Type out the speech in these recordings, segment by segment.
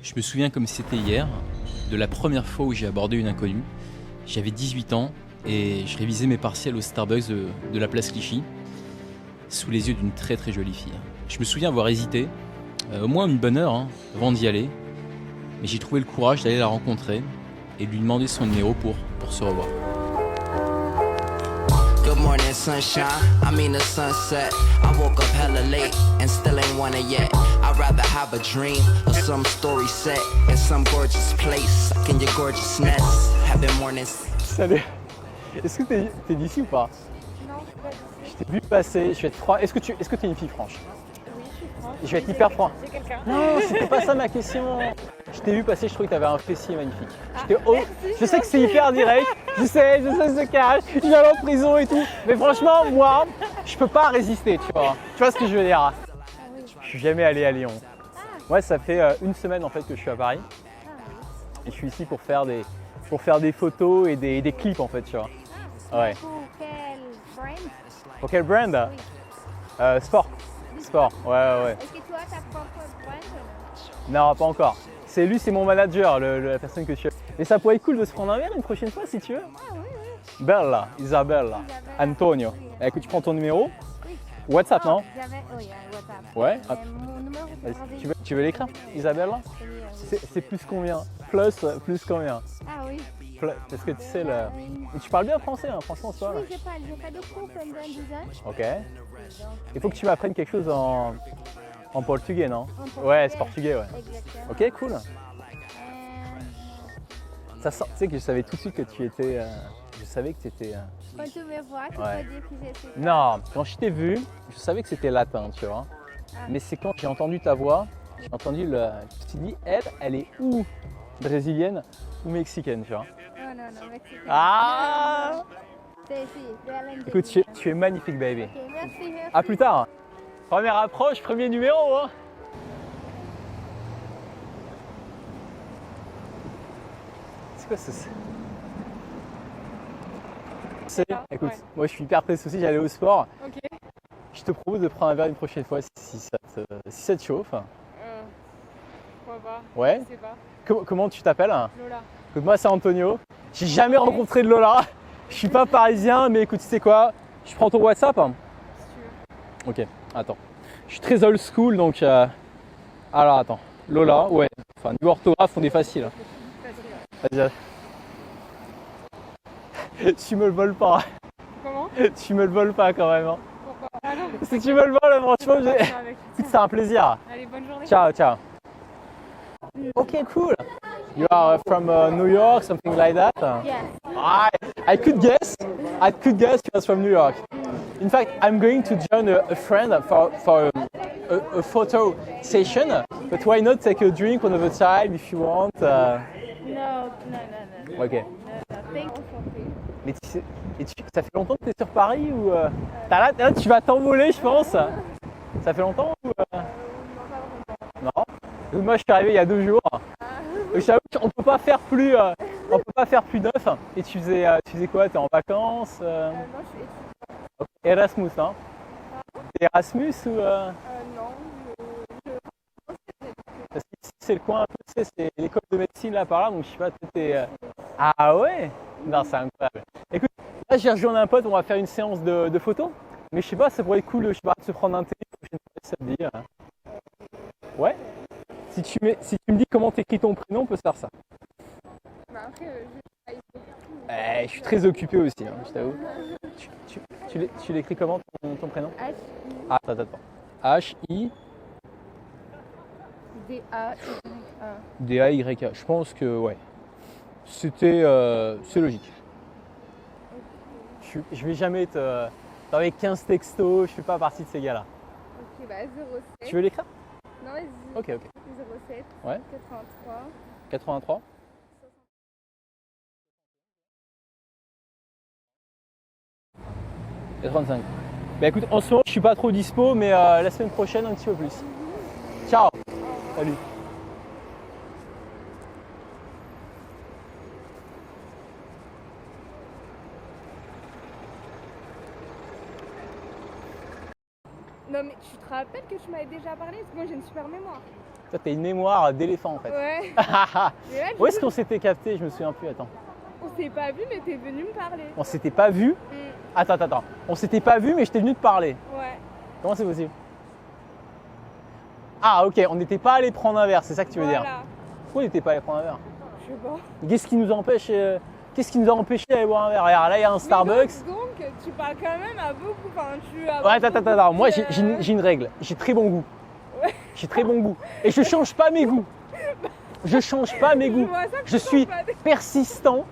Je me souviens comme si c'était hier, de la première fois où j'ai abordé une inconnue. J'avais 18 ans et je révisais mes partiels au Starbucks de la place Clichy, sous les yeux d'une très très jolie fille. Je me souviens avoir hésité, au moins une bonne heure avant d'y aller, mais j'ai trouvé le courage d'aller la rencontrer et de lui demander son numéro pour se revoir. Good morning, sunshine. I mean the sunset. I woke up hella late and still ain't wanna yet. I'd rather have a dream of some story set in some gorgeous place, like in your gorgeousness. Having mornings. Salut. Est-ce que t'es d'ici ou pas? Non, je suis pas d'ici. Je t'ai vu passer, je vais être froid. Est-ce que t'es une fille franche? Oui, je suis franche. Je vais être hyper franc. J'ai quelqu'un. Non, c'était pas ça ma question. Je t'ai vu passer, je trouvais que t'avais un fessier magnifique. Merci, Je sais que c'est gentil. hyper direct, je sais, c'est cash, il va aller en prison et tout. Mais franchement, moi, je peux pas résister, tu vois. Tu vois ce que je veux dire? Ah oui. Je suis jamais allé à Lyon. Ouais, ça fait une semaine en fait que je suis à Paris. Et je suis ici pour faire des photos et des clips en fait, tu vois. Ouais. Pour quel brand? Pour quel brand? Sport. Sport, ouais. Est-ce que tu as ta propre brand? Non, pas encore. C'est lui, c'est mon manager, la personne que je suis. Mais ça pourrait être cool de se prendre un verre une prochaine fois si tu veux. Ah oui, oui. Bella, Isabella, Antonio. Écoute, tu prends ton numéro? Oui. WhatsApp, non? J'avais, oui, WhatsApp. Ouais. Mon numéro, c'est Vas-y, tu veux l'écrire? Isabella? C'est plus combien? Plus combien? Ah oui. Parce que tu sais, et tu parles bien français, hein, franchement, c'est pas mal. Oui, j'ai pas de cours comme dans 10 ans. Ok. Il faut que tu m'apprennes quelque chose en portugais, non? En portugais. Ouais, c'est portugais, ouais. Exactement. Ok, cool. Ça sent, tu sais que je savais tout de suite que tu étais. Je savais que tu étais. Quand tu me vois, tu Ouais. peux dire que je suis. Non, quand je t'ai vu, je savais que c'était latin, tu vois. Ah. Mais c'est quand j'ai entendu ta voix, j'ai entendu le. Je me suis dit, elle est ou brésilienne ou mexicaine, tu vois. Non, mexicain. Ah! C'est ici, Belen. Écoute, tu es magnifique, baby. Ok, merci. À plus tard. Première approche, premier numéro, hein. C'est quoi ça? Écoute, Ouais. moi je suis hyper pressé aussi, j'allais au sport. Ok. Je te propose de prendre un verre une prochaine fois si ça te chauffe. Pourquoi pas? Ouais. Je sais pas. Comment tu t'appelles? Lola. Écoute, moi c'est Antonio. J'ai jamais rencontré de Lola. Je suis pas parisien, mais écoute, tu sais quoi? Je prends ton WhatsApp. Si tu veux. Ok, attends. Je suis très old school donc. Alors attends. Lola, ouais. Enfin, niveau orthographe, on est facile. Vas-y. Tu me le voles pas. Comment? Tu me le voles pas quand même. Hein. Pourquoi? Ah non, Si tu me le voles, franchement, avec. c'est un plaisir. Allez, bonne journée. Ciao, ciao. Ok, cool. You are from New York, something like that? Yes. I could guess. I could guess you are from New York. In fact, I'm going to join a friend for a photo session. But why not take a drink one of the time if you want? No. Ok. No. Thank you for free. Mais ça fait longtemps que tu es sur Paris ou là, tu vas t'envoler, je pense. Ça fait longtemps ou Non. Donc moi, je suis arrivé il y a 2 jours. Donc, j'avoue qu'on peut pas faire plus, on peut pas faire plus neuf. Et tu faisais quoi? T'es en vacances? Moi, je suis étudiante. Erasmus, hein? T'es Erasmus ou Non, Parce que ici, c'est le coin un peu, tu sais, c'est l'école de médecine là par là, donc je sais pas, t'es. Ah ouais? Non, c'est incroyable. Écoute, là j'ai rejoint un pote, on va faire une séance de photos. Mais je sais pas, ça pourrait être cool, je sais pas, de se prendre un thé, ça te dit. Ouais? Si tu me dis comment t'écris ton prénom, on peut se faire ça. Bah après, Je suis très occupé aussi, hein, je t'avoue. Tu l'écris comment ton prénom? Ah, attends. H-I. D-A-Y-A. D-A-Y-A. Je pense que, ouais. C'est logique. Je vais jamais avec 15 textos, je fais pas partie de ces gars-là. Ok, bah 07. Tu veux l'écrire? Non, vas-y. Ok. 07. Ouais. 83. 83. 85. Bah écoute, en ce moment je suis pas trop dispo, mais la semaine prochaine un petit peu plus. Ciao. Salut. Non, mais tu te rappelles que tu m'avais déjà parlé? Parce que moi j'ai une super mémoire. Toi, t'as une mémoire d'éléphant en fait. Ouais. Mais là, Où est-ce qu'on s'était capté? Je me souviens plus, attends. on s'est pas vu, mais t'es venu me parler. On s'était pas vu. Attends. On s'était pas vu, mais je t'ai venu te parler. Ouais. Comment c'est possible? Ah, ok, on n'était pas allé prendre un verre, c'est ça que tu veux dire? Voilà. Pourquoi on n'était pas allé prendre un verre? Je sais pas. Qu'est-ce qui nous a empêché d'aller boire un verre? Regarde, là, il y a un Starbucks. Donc, tu parles quand même à beaucoup. Enfin, tu as. Ouais, beaucoup attends. Moi, de- j'ai une règle. J'ai très bon goût. Ouais. J'ai très bon goût. Et je change pas mes goûts. Je change pas mes Je goûts. vois ça que Je tu suis changes pas. persistant.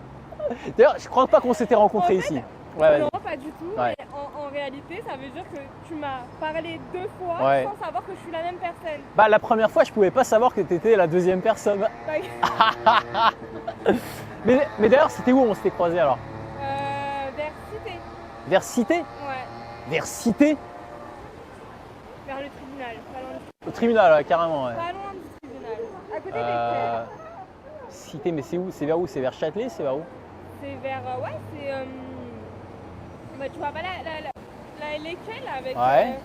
D'ailleurs, je crois pas qu'on s'était rencontrés En fait, ici. Ouais, Non, pas du tout. Ouais. Mais en réalité, ça veut dire que tu m'as parlé 2 fois Ouais. sans savoir que je suis la même personne. Bah, la première fois, je pouvais pas savoir que tu étais la deuxième personne. Donc, Mais d'ailleurs, c'était où on s'était croisés alors? vers Cité. Vers Cité? Ouais. Vers Cité? Vers le tribunal. Pas loin Au tribunal, ouais, carrément. Ouais. Pas loin du tribunal. À côté des Euh, Cité, mais c'est où? C'est vers où? C'est vers Châtelet? C'est vers où? C'est vers. Ouais, c'est. Bah, tu vois pas l'échelle avec. Ouais.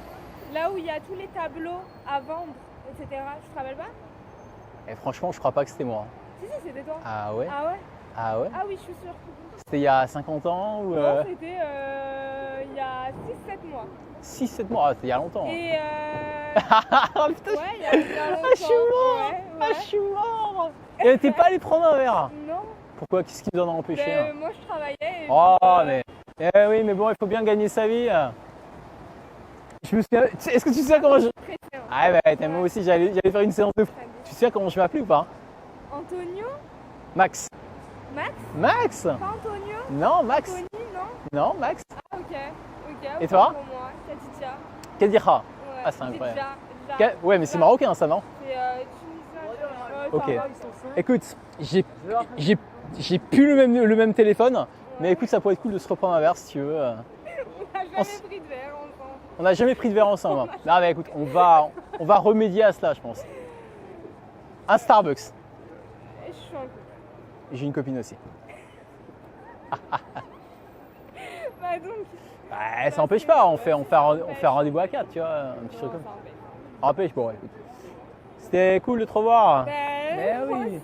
Là où il y a tous les tableaux à vendre, etc. Tu te rappelles pas? Et franchement, je crois pas que c'était moi. Si, c'était toi. Ah ouais? Ah ouais? Ah ouais? Ah oui, je suis sûre. C'était il y a 50 ans ou Non, c'était il y a 6-7 mois. 6-7 mois? Ah, c'était il y a longtemps. Et Ah putain, ouais, il y a longtemps. je suis mort. Ouais. je suis mort! Et elle était pas allée prendre un verre? Non, Pourquoi? Qu'est-ce qui nous en a empêché? ben, moi je travaillais. Et Oh, puis, mais. Eh oui, mais bon, il faut bien gagner sa vie. Je me souviens. Est-ce que tu sais comment je. pressé, hein. Ah, bah, moi aussi, j'allais faire une séance de. Tu sais comment je m'appelais ou pas? Antonio? Max. Max? Max? Pas Antonio? Non, Max. Tony, non? Non, Max. Ah, ok. Ok. Et autant toi? Pour moi, Khadija. Kadira. Ouais. Ah, c'est incroyable. Khadija. Ouais, mais c'est marocain, ça, non? C'est tunisien. Ok. Ça va, ils sont sons. Écoute, j'ai plus le même téléphone, mais écoute, ça pourrait être cool de se reprendre un verre si tu veux. On a jamais pris de verre ensemble. On n'a jamais pris de verre ensemble. Non, mais écoute, on va remédier à cela, je pense. Un Starbucks. Et je suis un peu. J'ai une copine aussi. Bah donc. Ouais, ça n'empêche pas, on fait un rendez-vous à 4, tu vois, un petit truc comme ça. Empêche, bon, écoute. C'était cool de te revoir. Ben, moi oui. aussi.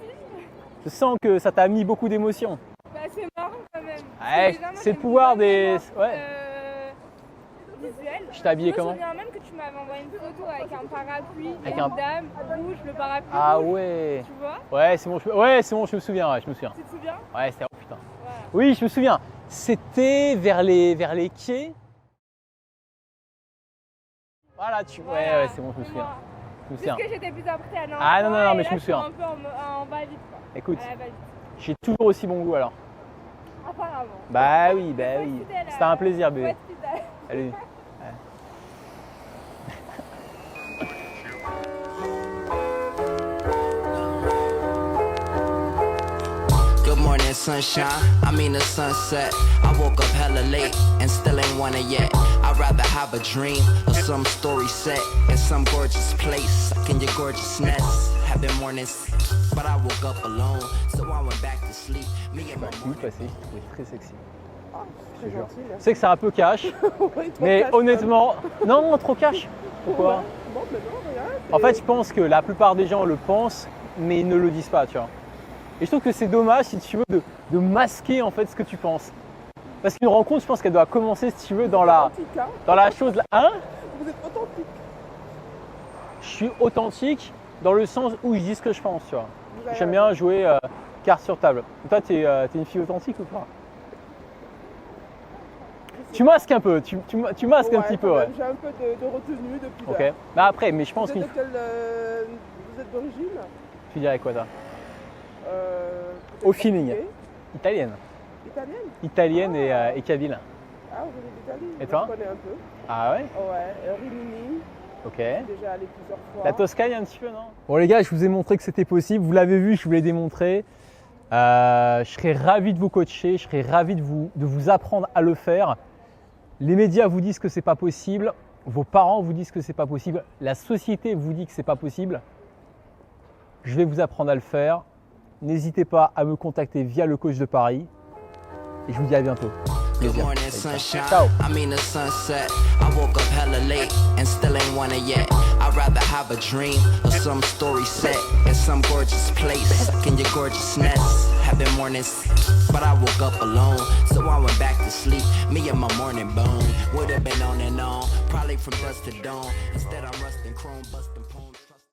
Je sens que ça t'a mis beaucoup d'émotions. Bah, c'est marrant quand même. Ouais, Déjà, moi, c'est le j'aime pouvoir bien les des- sports, ouais. Visuels. Je t'ai habillé comment? Je me souviens même que tu m'avais envoyé une photo avec un parapluie, Avec une un- dame rouge, le parapluie Ah rouge, ouais. tu vois? Ouais, c'est bon, je me souviens, ouais, je me souviens. Tu te souviens? Ouais, c'était, oh putain. Voilà. Oui, je me souviens. C'était vers les quais. Voilà, Voilà, ouais, c'est bon, je me souviens. moi. Je me souviens. Puisque j'étais plus apprêtée à aller en Ah, non, soirée, non, mais et je là, me souviens. suis un peu en va-vite, quoi. Écoute, À la va-vite. j'ai toujours aussi bon goût alors. Apparemment. Bah oui, Faut bah être oui. fidèle à- C'était un plaisir, faut bébé. être fidèle. Allez. Good morning, sunshine. I mean the sunset. I woke up hella late and still ain't wanna yet. I'd rather have a dream or some story set in some gorgeous place, like in your gorgeousness. Having mornings, but I woke up alone, so I went back to sleep. Me and my Vu passer, je trouvais très sexy. C'est gentil, Je sais que c'est un peu cash, merci. mais honnêtement, non, trop cash. Pourquoi? Bon, mais non, rien. En fait, je pense que la plupart des gens le pensent, mais ils ne le disent pas, tu vois. Et je trouve que c'est dommage, si tu veux, de masquer en fait ce que tu penses. Parce qu'une rencontre, je pense qu'elle doit commencer, si tu veux, dans la chose. Hein? Vous êtes authentique. Je suis authentique dans le sens où je dis ce que je pense, tu vois. Vous avez J'aime bien jouer carte sur table. Toi, t'es une fille authentique ou pas? Tu masques un peu, tu masques un petit peu, quand ouais. même, j'ai un peu de retenue depuis Ok. là. Bah après, mais je pense Vous qu'une. êtes de quelle, vous êtes d'origine Tu dirais quoi, toi? Peut-être Au feeling. portugais, Italienne. Italienne. Italienne et kabyle. Ah, vous venez d'Italie. Et toi? Je connais un peu. Ah ouais? Ouais, Rimini. Ok. Déjà allé plusieurs fois. La Toscane un petit peu, non? Bon les gars, je vous ai montré que c'était possible. Vous l'avez vu, je vous l'ai démontré. Je serais ravi de vous coacher, je serais ravi de vous apprendre à le faire. Les médias vous disent que c'est pas possible, vos parents vous disent que c'est pas possible, la société vous dit que c'est pas possible. Je vais vous apprendre à le faire. N'hésitez pas à me contacter via le coach de Paris. Et je vous dis à bientôt. plaisir. morning sunshine, Ciao. I mean the sunset. I woke up hella late and still ain't won it yet. I'd rather have a dream or some story set in some gorgeous place in your gorgeousness. Having mornings, but I woke up alone, so I went back to sleep. Me and my morning bone would have been on and on, probably from dusk to dawn. Instead I'm rusting chrome, busting poems.